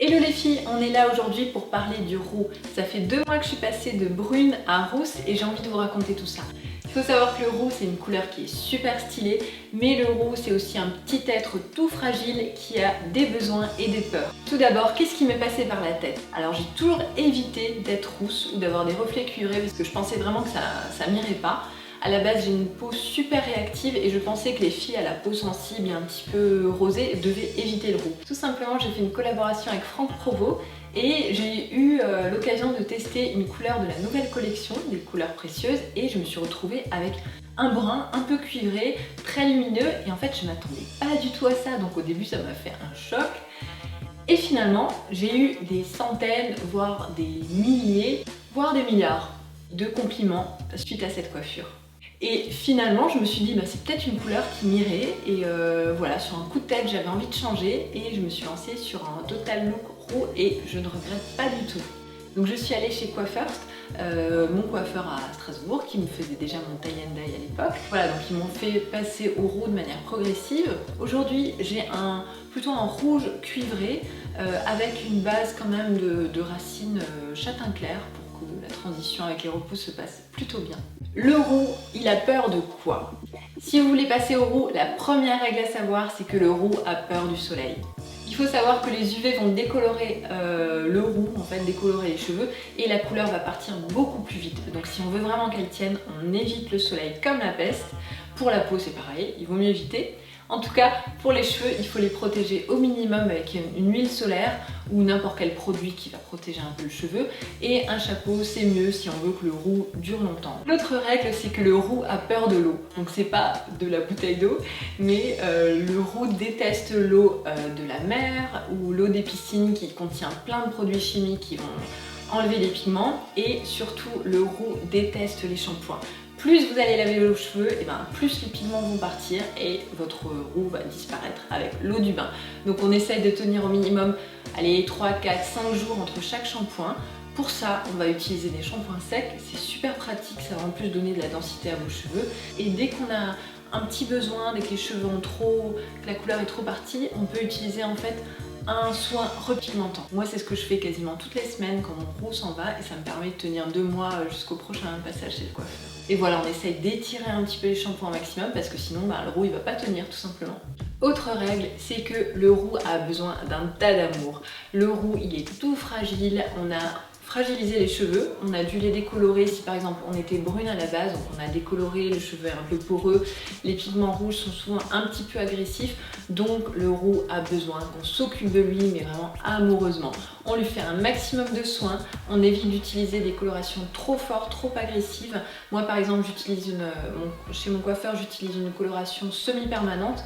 Hello les filles, on est là aujourd'hui pour parler du roux. Ça fait 2 mois que je suis passée de brune à rousse et j'ai envie de vous raconter tout ça. Il faut savoir que le roux c'est une couleur qui est super stylée, mais le roux c'est aussi un petit être tout fragile qui a des besoins et des peurs. Tout d'abord, qu'est-ce qui m'est passé par la tête? Alors j'ai toujours évité d'être rousse ou d'avoir des reflets cuivrés parce que je pensais vraiment que ça m'irait pas. À la base, j'ai une peau super réactive et je pensais que les filles à la peau sensible et un petit peu rosée devaient éviter le roux. Tout simplement, j'ai fait une collaboration avec Franck Provost et j'ai eu l'occasion de tester une couleur de la nouvelle collection, des couleurs précieuses, et je me suis retrouvée avec un brun un peu cuivré, très lumineux, et en fait je m'attendais pas du tout à ça, donc au début ça m'a fait un choc. Et finalement, j'ai eu des centaines, voire des milliers, voire des milliards de compliments suite à cette coiffure. Et finalement, je me suis dit, bah, c'est peut-être une couleur qui m'irait. Et voilà, sur un coup de tête, j'avais envie de changer. Et je me suis lancée sur un total look roux et je ne regrette pas du tout. Donc je suis allée chez Coiffeurst, mon coiffeur à Strasbourg, qui me faisait déjà mon tie and dye à l'époque. Voilà, donc ils m'ont fait passer au roux de manière progressive. Aujourd'hui, j'ai plutôt un rouge cuivré, avec une base quand même de racines châtain clair pour que la transition avec les repousses se passe plutôt bien. Le roux, il a peur de quoi? Si vous voulez passer au roux, la première règle à savoir, c'est que le roux a peur du soleil. Il faut savoir que les UV vont décolorer le roux, en fait décolorer les cheveux, et la couleur va partir beaucoup plus vite. Donc si on veut vraiment qu'elle tienne, on évite le soleil comme la peste. Pour la peau c'est pareil, il vaut mieux éviter. En tout cas, pour les cheveux, il faut les protéger au minimum avec une huile solaire ou n'importe quel produit qui va protéger un peu le cheveu. Et un chapeau, c'est mieux si on veut que le roux dure longtemps. L'autre règle, c'est que le roux a peur de l'eau. Donc c'est pas de la bouteille d'eau, mais le roux déteste l'eau de la mer ou l'eau des piscines qui contient plein de produits chimiques qui vont enlever les pigments. Et surtout, le roux déteste les shampoings. Plus vous allez laver vos cheveux, et plus les pigments vont partir et votre roux va disparaître avec l'eau du bain. Donc on essaye de tenir au minimum 3, 4, 5 jours entre chaque shampoing. Pour ça, on va utiliser des shampoings secs, c'est super pratique, ça va en plus donner de la densité à vos cheveux. Et dès qu'on a un petit besoin, dès que les cheveux ont que la couleur est trop partie, on peut utiliser en fait un soin repigmentant. Moi c'est ce que je fais quasiment toutes les semaines quand mon roux s'en va et ça me permet de tenir 2 mois jusqu'au prochain passage chez le coiffeur. Et voilà, on essaye d'étirer un petit peu les shampoings au maximum parce que sinon le roux il va pas tenir tout simplement. Autre règle, c'est que le roux a besoin d'un tas d'amour. Le roux il est tout fragile, on a fragiliser les cheveux, on a dû les décolorer si par exemple on était brune à la base, donc on a décoloré, le cheveu est un peu poreux, les pigments rouges sont souvent un petit peu agressifs, donc le roux a besoin qu'on s'occupe de lui mais vraiment amoureusement. On lui fait un maximum de soins, on évite d'utiliser des colorations trop fortes, trop agressives. Moi par exemple j'utilise chez mon coiffeur j'utilise une coloration semi-permanente.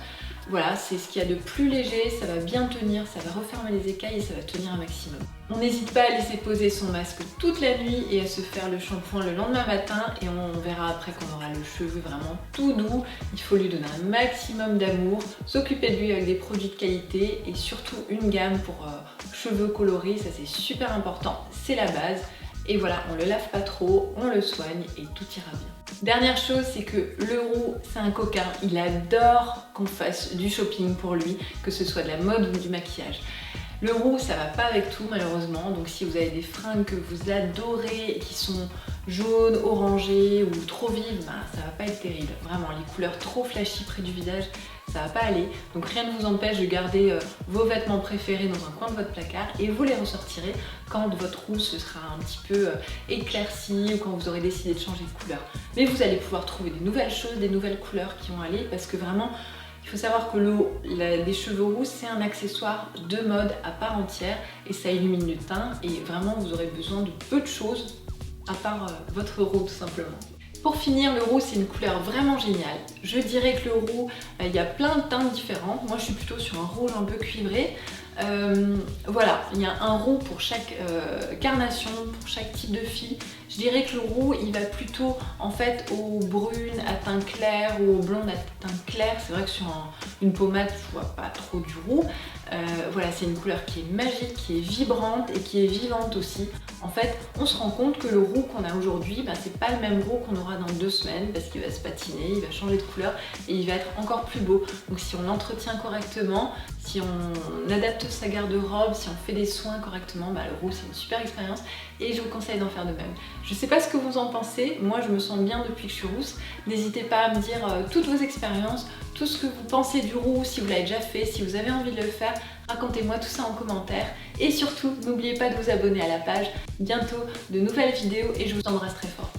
Voilà, c'est ce qu'il y a de plus léger, ça va bien tenir, ça va refermer les écailles et ça va tenir un maximum. On n'hésite pas à laisser poser son masque toute la nuit et à se faire le shampoing le lendemain matin et on verra après qu'on aura le cheveu vraiment tout doux. Il faut lui donner un maximum d'amour, s'occuper de lui avec des produits de qualité et surtout une gamme pour cheveux colorés, ça c'est super important, c'est la base. Et voilà, on le lave pas trop, on le soigne et tout ira bien. Dernière chose, c'est que le roux, c'est un coquin. Il adore qu'on fasse du shopping pour lui, que ce soit de la mode ou du maquillage. Le roux, ça va pas avec tout malheureusement, donc si vous avez des fringues que vous adorez et qui sont jaunes, orangées ou trop vives, ça va pas être terrible. Vraiment, les couleurs trop flashy près du visage, ça va pas aller. Donc rien ne vous empêche de garder vos vêtements préférés dans un coin de votre placard et vous les ressortirez quand votre roux se sera un petit peu éclairci ou quand vous aurez décidé de changer de couleur. Mais vous allez pouvoir trouver des nouvelles choses, des nouvelles couleurs qui vont aller parce que vraiment, il faut savoir que les cheveux roux, c'est un accessoire de mode à part entière et ça illumine le teint et vraiment vous aurez besoin de peu de choses à part votre roux tout simplement. Pour finir, le roux c'est une couleur vraiment géniale. Je dirais que le roux, il y a plein de teintes différentes. Moi je suis plutôt sur un rouge un peu cuivré. Voilà, il y a un roux pour chaque carnation, pour chaque type de fille. Je dirais que le roux il va plutôt en fait aux brunes à teint clair ou aux blondes à teint clair. C'est vrai que sur une pommade je vois pas trop du roux. Voilà, c'est une couleur qui est magique, qui est vibrante et qui est vivante aussi. En fait, on se rend compte que le roux qu'on a aujourd'hui, c'est pas le même roux qu'on aura dans 2 semaines parce qu'il va se patiner, il va changer de couleur et il va être encore plus beau. Donc si on l'entretient correctement, si on adapte sa garde-robe, si on fait des soins correctement, le roux c'est une super expérience et je vous conseille d'en faire de même. Je sais pas ce que vous en pensez, moi je me sens bien depuis que je suis rousse. N'hésitez pas à me dire toutes vos expériences, tout ce que vous pensez du roux, si vous l'avez déjà fait, si vous avez envie de le faire, racontez-moi tout ça en commentaire. Et surtout, n'oubliez pas de vous abonner à la page. Bientôt de nouvelles vidéos et je vous embrasse très fort.